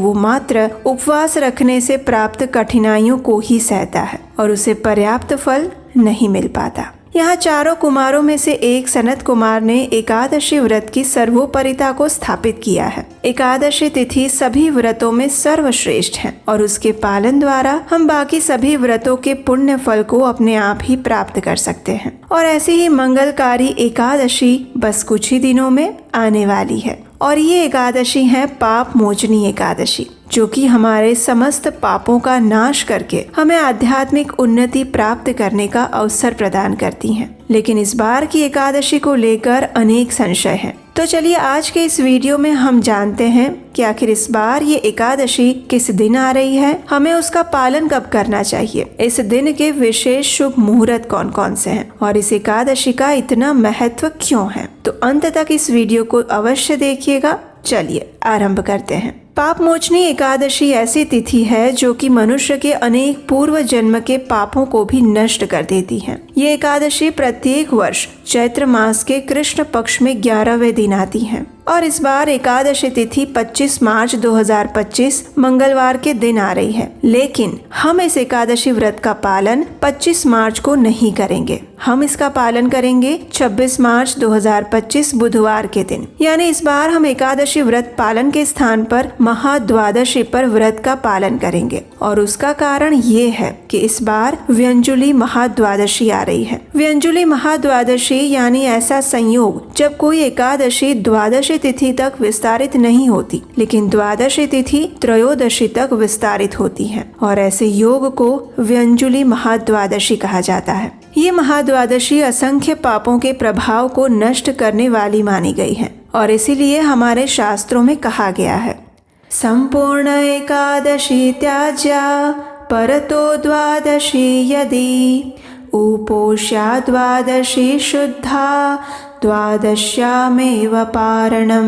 वो मात्र उपवास रखने से प्राप्त कठिनाइयों को ही सहता है और उसे पर्याप्त फल नहीं मिल पाता। यहाँ चारों कुमारों में से एक सनत कुमार ने एकादशी व्रत की सर्वोपरिता को स्थापित किया है। एकादशी तिथि सभी व्रतों में सर्वश्रेष्ठ है और उसके पालन द्वारा हम बाकी सभी व्रतों के पुण्य फल को अपने आप ही प्राप्त कर सकते हैं। और ऐसी ही मंगलकारी एकादशी बस कुछ ही दिनों में आने वाली है और ये एकादशी है पाप मोचनी एकादशी, जो कि हमारे समस्त पापों का नाश करके हमें आध्यात्मिक उन्नति प्राप्त करने का अवसर प्रदान करती हैं। लेकिन इस बार की एकादशी को लेकर अनेक संशय हैं। तो चलिए आज के इस वीडियो में हम जानते हैं कि आखिर इस बार ये एकादशी किस दिन आ रही है, हमें उसका पालन कब करना चाहिए, इस दिन के विशेष शुभ मुहूर्त कौन कौन से हैं और इस एकादशी का इतना महत्व क्यों है। तो अंत तक इस वीडियो को अवश्य देखिएगा। चलिए आरंभ करते हैं। पाप मोचनी एकादशी ऐसी तिथि है जो कि मनुष्य के अनेक पूर्व जन्म के पापों को भी नष्ट कर देती है। ये एकादशी प्रत्येक वर्ष चैत्र मास के कृष्ण पक्ष में 11वें दिन आती है और इस बार एकादशी तिथि 25 मार्च 2025 मंगलवार के दिन आ रही है। लेकिन हम इस एकादशी व्रत का पालन 25 मार्च को नहीं करेंगे, हम इसका पालन करेंगे 26 मार्च 2025 बुधवार के दिन। यानी इस बार हम एकादशी व्रत पालन के स्थान पर महाद्वादशी पर व्रत का पालन करेंगे और उसका कारण ये है कि इस बार व्यंजुली महाद्वादशी आ रही है। व्यंजुली महाद्वादशी यानी ऐसा संयोग जब कोई एकादशी द्वादशी तिथि तक विस्तारित नहीं होती लेकिन द्वादशी तिथि त्रयोदशी तक विस्तारित होती है और ऐसे योग को व्यंजुली महाद्वादशी कहा जाता है। ये महाद्वादशी असंख्य पापों के प्रभाव को नष्ट करने वाली मानी गई है और इसीलिए हमारे शास्त्रों में कहा गया है, संपूर्ण एकादशी त्याज्या परतो द्वादशी यदि उपोष्या द्वादशी शुद्धा द्वादश्यामेव पारणम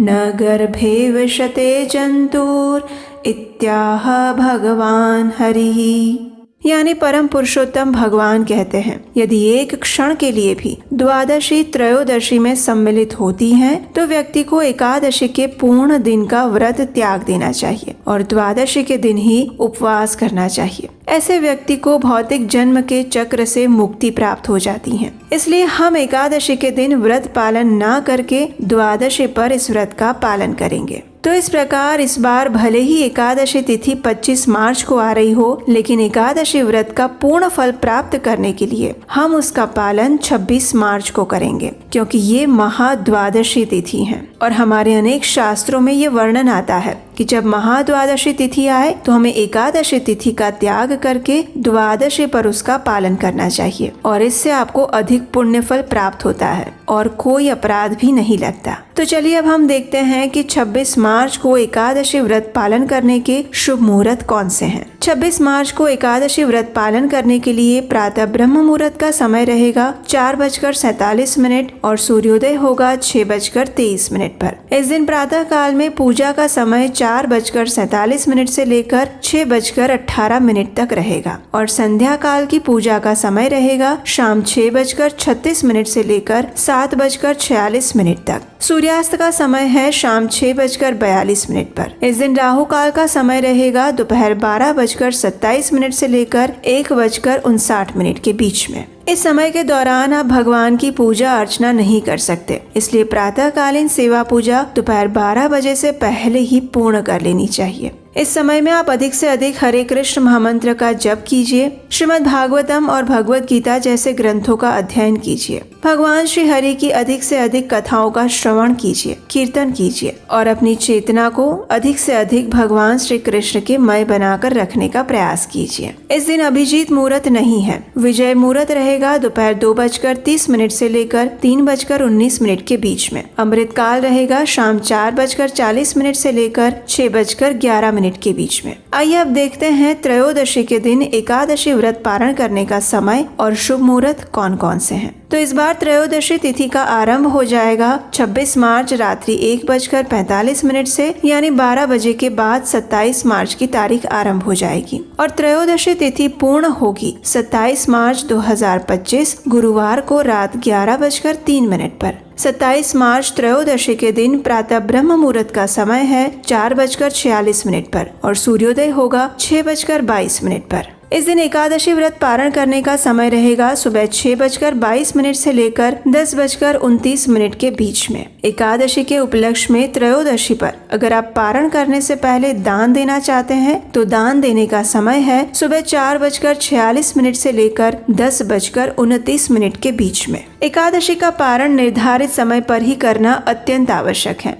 न गर्भे विशते जंतुर इत्याह भगवान हरिः। यानी परम पुरुषोत्तम भगवान कहते हैं, यदि एक क्षण के लिए भी द्वादशी त्रयोदशी में सम्मिलित होती हैं तो व्यक्ति को एकादशी के पूर्ण दिन का व्रत त्याग देना चाहिए और द्वादशी के दिन ही उपवास करना चाहिए। ऐसे व्यक्ति को भौतिक जन्म के चक्र से मुक्ति प्राप्त हो जाती है। इसलिए हम एकादशी के दिन व्रत पालन न करके द्वादशी पर इस व्रत का पालन करेंगे। तो इस प्रकार इस बार भले ही एकादशी तिथि 25 मार्च को आ रही हो लेकिन एकादशी व्रत का पूर्ण फल प्राप्त करने के लिए हम उसका पालन 26 मार्च को करेंगे, क्योंकि ये महाद्वादशी तिथि है और हमारे अनेक शास्त्रों में ये वर्णन आता है कि जब महाद्वादशी तिथि आए तो हमें एकादशी तिथि का त्याग करके द्वादशी पर उसका पालन करना चाहिए और इससे आपको अधिक पुण्य फल प्राप्त होता है और कोई अपराध भी नहीं लगता। तो चलिए अब हम देखते हैं कि 26 मार्च को एकादशी व्रत पालन करने के शुभ मुहूर्त कौन से हैं। 26 मार्च को एकादशी व्रत पालन करने के लिए प्रातः ब्रह्म मुहूर्त का समय रहेगा 4:47 और सूर्योदय होगा 6:23 पर। इस दिन प्रातः काल में पूजा का समय 4:47 से लेकर 6:18 तक रहेगा और संध्या काल की पूजा का समय रहेगा शाम 6:36 से लेकर 7:46 तक। सूर्यास्त का समय है शाम 6:42 पर। इस दिन राहु काल का समय रहेगा दोपहर 12:27 से लेकर 1:59 के बीच में। इस समय के दौरान आप भगवान की पूजा अर्चना नहीं कर सकते, इसलिए प्रातःकालीन सेवा पूजा दोपहर 12 बजे से पहले ही पूर्ण कर लेनी चाहिए। इस समय में आप अधिक से अधिक हरे कृष्ण महामंत्र का जप कीजिए, श्रीमद् भागवतम और भगवत गीता जैसे ग्रंथों का अध्ययन कीजिए, भगवान श्री हरि की अधिक से अधिक कथाओं का श्रवण कीजिए, कीर्तन कीजिए और अपनी चेतना को अधिक से अधिक भगवान श्री कृष्ण के मय बनाकर रखने का प्रयास कीजिए। इस दिन अभिजीत मुहूर्त नहीं है, विजय मुहूर्त रहेगा दोपहर 2:30 से लेकर 3:19 के बीच में। अमृत काल रहेगा शाम 4:40 से लेकर 6:11 के बीच में। आइए अब देखते हैं त्रयोदशी के दिन एकादशी व्रत पारण करने का समय और शुभ मुहूर्त कौन कौन से हैं। तो इस बार त्रयोदशी तिथि का आरंभ हो जाएगा 26 मार्च रात्रि 1:45 से, यानी 12 बजे के बाद 27 मार्च की तारीख आरंभ हो जाएगी और त्रयोदशी तिथि पूर्ण होगी 27 मार्च 2025 गुरुवार को रात 11:03 पर। 27 मार्च त्रयोदशी के दिन प्रातः ब्रह्म मुहूर्त का समय है 4:46 पर और सूर्योदय होगा 6:22 पर। इस दिन एकादशी व्रत पारण करने का समय रहेगा सुबह 6:22 से लेकर 10:29 के बीच में। एकादशी के उपलक्ष्य में त्रयोदशी पर अगर आप पारण करने से पहले दान देना चाहते हैं तो दान देने का समय है सुबह 4:46 से लेकर 10:29 के बीच में। एकादशी का पारण निर्धारित समय पर ही करना अत्यंत आवश्यक है।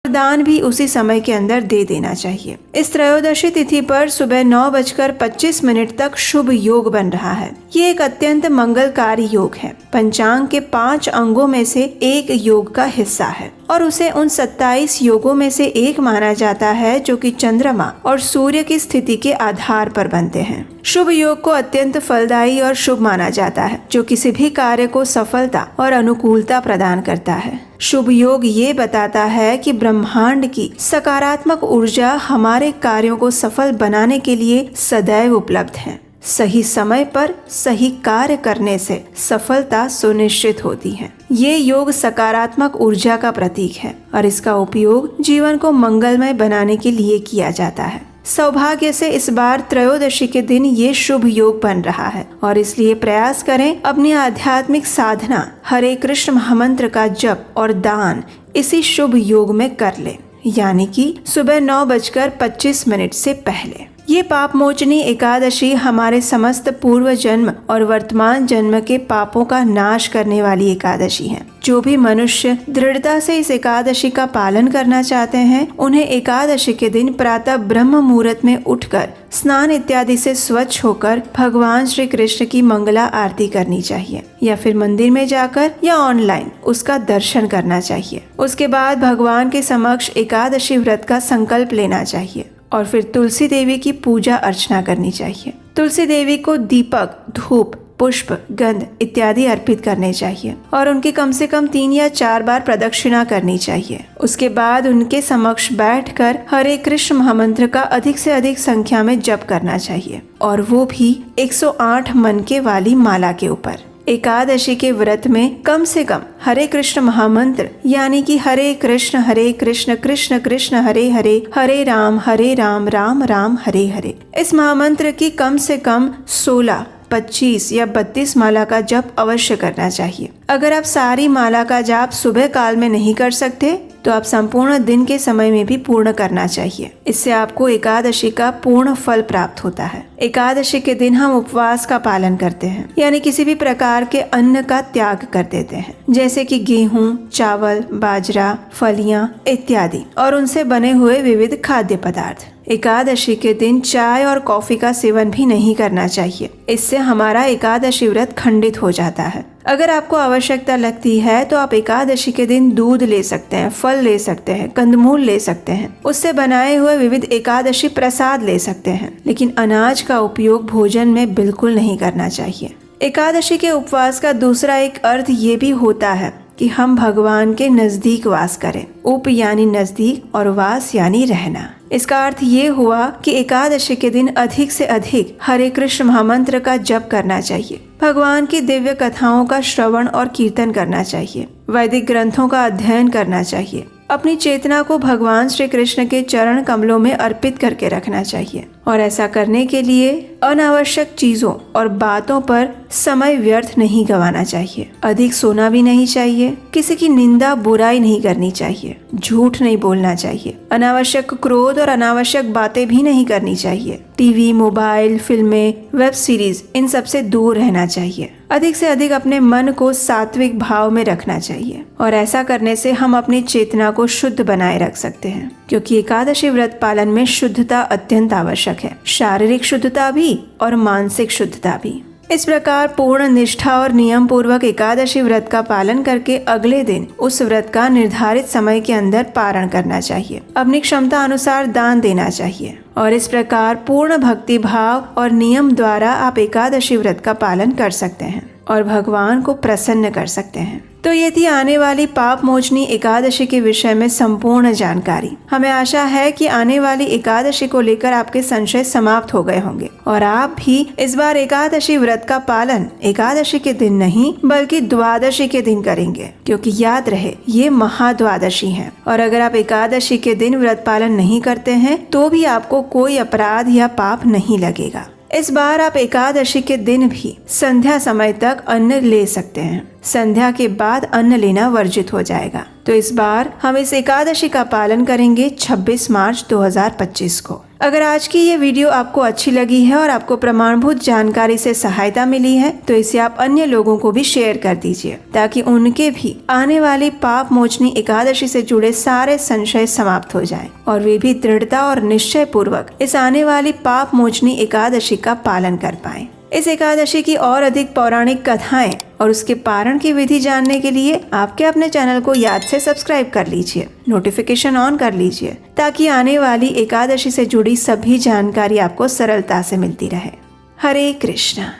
दान भी उसी समय के अंदर दे देना चाहिए। इस त्रयोदशी तिथि पर सुबह 9:25 तक शुभ योग बन रहा है। ये एक अत्यंत मंगलकारी योग है। पंचांग के 5 अंगों में से एक योग का हिस्सा है और उसे उन 27 योगों में से एक माना जाता है जो कि चंद्रमा और सूर्य की स्थिति के आधार पर बनते हैं। शुभ योग को अत्यंत फलदायी और शुभ माना जाता है जो किसी भी कार्य को सफलता और अनुकूलता प्रदान करता है। शुभ योग ये बताता है कि ब्रह्मांड की सकारात्मक ऊर्जा हमारे कार्यों को सफल बनाने के लिए सदैव उपलब्ध है। सही समय पर सही कार्य करने से सफलता सुनिश्चित होती है। ये योग सकारात्मक ऊर्जा का प्रतीक है और इसका उपयोग जीवन को मंगलमय बनाने के लिए किया जाता है। सौभाग्य से इस बार त्रयोदशी के दिन ये शुभ योग बन रहा है और इसलिए प्रयास करें अपनी आध्यात्मिक साधना हरे कृष्ण महामंत्र का जप और दान इसी शुभ योग में कर लें, यानी कि सुबह 9:25 से पहले। ये पाप मोचनी एकादशी हमारे समस्त पूर्व जन्म और वर्तमान जन्म के पापों का नाश करने वाली एकादशी है। जो भी मनुष्य दृढ़ता से इस एकादशी का पालन करना चाहते हैं उन्हें एकादशी के दिन प्रातः ब्रह्म मुहूर्त में उठकर स्नान इत्यादि से स्वच्छ होकर भगवान श्री कृष्ण की मंगला आरती करनी चाहिए या फिर मंदिर में जाकर या ऑनलाइन उसका दर्शन करना चाहिए। उसके बाद भगवान के समक्ष एकादशी व्रत का संकल्प लेना चाहिए और फिर तुलसी देवी की पूजा अर्चना करनी चाहिए। तुलसी देवी को दीपक, धूप, पुष्प, गंध इत्यादि अर्पित करने चाहिए और उनकी कम से कम 3 या 4 बार प्रदक्षिणा करनी चाहिए। उसके बाद उनके समक्ष बैठकर हरे कृष्ण महामंत्र का अधिक से अधिक संख्या में जप करना चाहिए और वो भी 108 मनके वाली माला के ऊपर। एकादशी के व्रत में कम से कम हरे कृष्ण महामंत्र यानी कि हरे कृष्ण कृष्ण कृष्ण हरे हरे, हरे राम राम राम हरे हरे, इस महामंत्र की कम से कम 16, 25 या 32 माला का जप अवश्य करना चाहिए। अगर आप सारी माला का जाप सुबह काल में नहीं कर सकते तो आप संपूर्ण दिन के समय में भी पूर्ण करना चाहिए। इससे आपको एकादशी का पूर्ण फल प्राप्त होता है। एकादशी के दिन हम उपवास का पालन करते हैं, यानी किसी भी प्रकार के अन्न का त्याग कर देते हैं, जैसे कि गेहूं, चावल, बाजरा, फलियां इत्यादि और उनसे बने हुए विविध खाद्य पदार्थ। एकादशी के दिन चाय और कॉफी का सेवन भी नहीं करना चाहिए। इससे हमारा एकादशी व्रत खंडित हो जाता है। अगर आपको आवश्यकता लगती है तो आप एकादशी के दिन दूध ले सकते हैं, फल ले सकते हैं, कंदमूल ले सकते हैं, उससे बनाए हुए विविध एकादशी प्रसाद ले सकते हैं, लेकिन अनाज का उपयोग भोजन में बिल्कुल नहीं करना चाहिए। एकादशी के उपवास का दूसरा एक अर्थ ये भी होता है कि हम भगवान के नजदीक वास करें। उप यानी नजदीक और वास यानी रहना। इसका अर्थ ये हुआ कि एकादशी के दिन अधिक से अधिक हरे कृष्ण महामंत्र का जप करना चाहिए, भगवान की दिव्य कथाओं का श्रवण और कीर्तन करना चाहिए, वैदिक ग्रंथों का अध्ययन करना चाहिए, अपनी चेतना को भगवान श्री कृष्ण के चरण कमलों में अर्पित करके रखना चाहिए और ऐसा करने के लिए अनावश्यक चीजों और बातों पर समय व्यर्थ नहीं गंवाना चाहिए। अधिक सोना भी नहीं चाहिए, किसी की निंदा बुराई नहीं करनी चाहिए, झूठ नहीं बोलना चाहिए, अनावश्यक क्रोध और अनावश्यक बातें भी नहीं करनी चाहिए। टीवी, मोबाइल, फिल्में, वेब सीरीज इन सब से दूर रहना चाहिए। अधिक से अधिक अपने मन को सात्विक भाव में रखना चाहिए और ऐसा करने से हम अपनी चेतना को शुद्ध बनाए रख सकते हैं, क्योंकि एकादशी व्रत पालन में शुद्धता अत्यंत आवश्यक है, शारीरिक शुद्धता भी और मानसिक शुद्धता भी। इस प्रकार पूर्ण निष्ठा और नियम पूर्वक एकादशी व्रत का पालन करके अगले दिन उस व्रत का निर्धारित समय के अंदर पारण करना चाहिए। अपनी क्षमता अनुसार दान देना चाहिए और इस प्रकार पूर्ण भक्ति भाव और नियम द्वारा आप एकादशी व्रत का पालन कर सकते हैं। और भगवान को प्रसन्न कर सकते हैं। तो ये थी आने वाली पाप मोचनी एकादशी के विषय में संपूर्ण जानकारी। हमें आशा है कि आने वाली एकादशी को लेकर आपके संशय समाप्त हो गए होंगे और आप भी इस बार एकादशी व्रत का पालन एकादशी के दिन नहीं बल्कि द्वादशी के दिन करेंगे, क्योंकि याद रहे ये महाद्वादशी है। और अगर आप एकादशी के दिन व्रत पालन नहीं करते हैं तो भी आपको कोई अपराध या पाप नहीं लगेगा। इस बार आप एकादशी के दिन भी संध्या समय तक अन्न ले सकते हैं। संध्या के बाद अन्न लेना वर्जित हो जाएगा। तो इस बार हम इस एकादशी का पालन करेंगे 26 मार्च 2025 को। अगर आज की ये वीडियो आपको अच्छी लगी है और आपको प्रमाणभूत जानकारी से सहायता मिली है तो इसे आप अन्य लोगों को भी शेयर कर दीजिए, ताकि उनके भी आने वाली पाप मोचनी एकादशी से जुड़े सारे संशय समाप्त हो जाएं और वे भी दृढ़ता और निश्चय पूर्वक इस आने वाली पाप मोचनी एकादशी का पालन कर पाएं। इस एकादशी की और अधिक पौराणिक कथाएं और उसके पारण की विधि जानने के लिए आपके अपने चैनल को याद से सब्सक्राइब कर लीजिए, नोटिफिकेशन ऑन कर लीजिए, ताकि आने वाली एकादशी से जुड़ी सभी जानकारी आपको सरलता से मिलती रहे। हरे कृष्णा।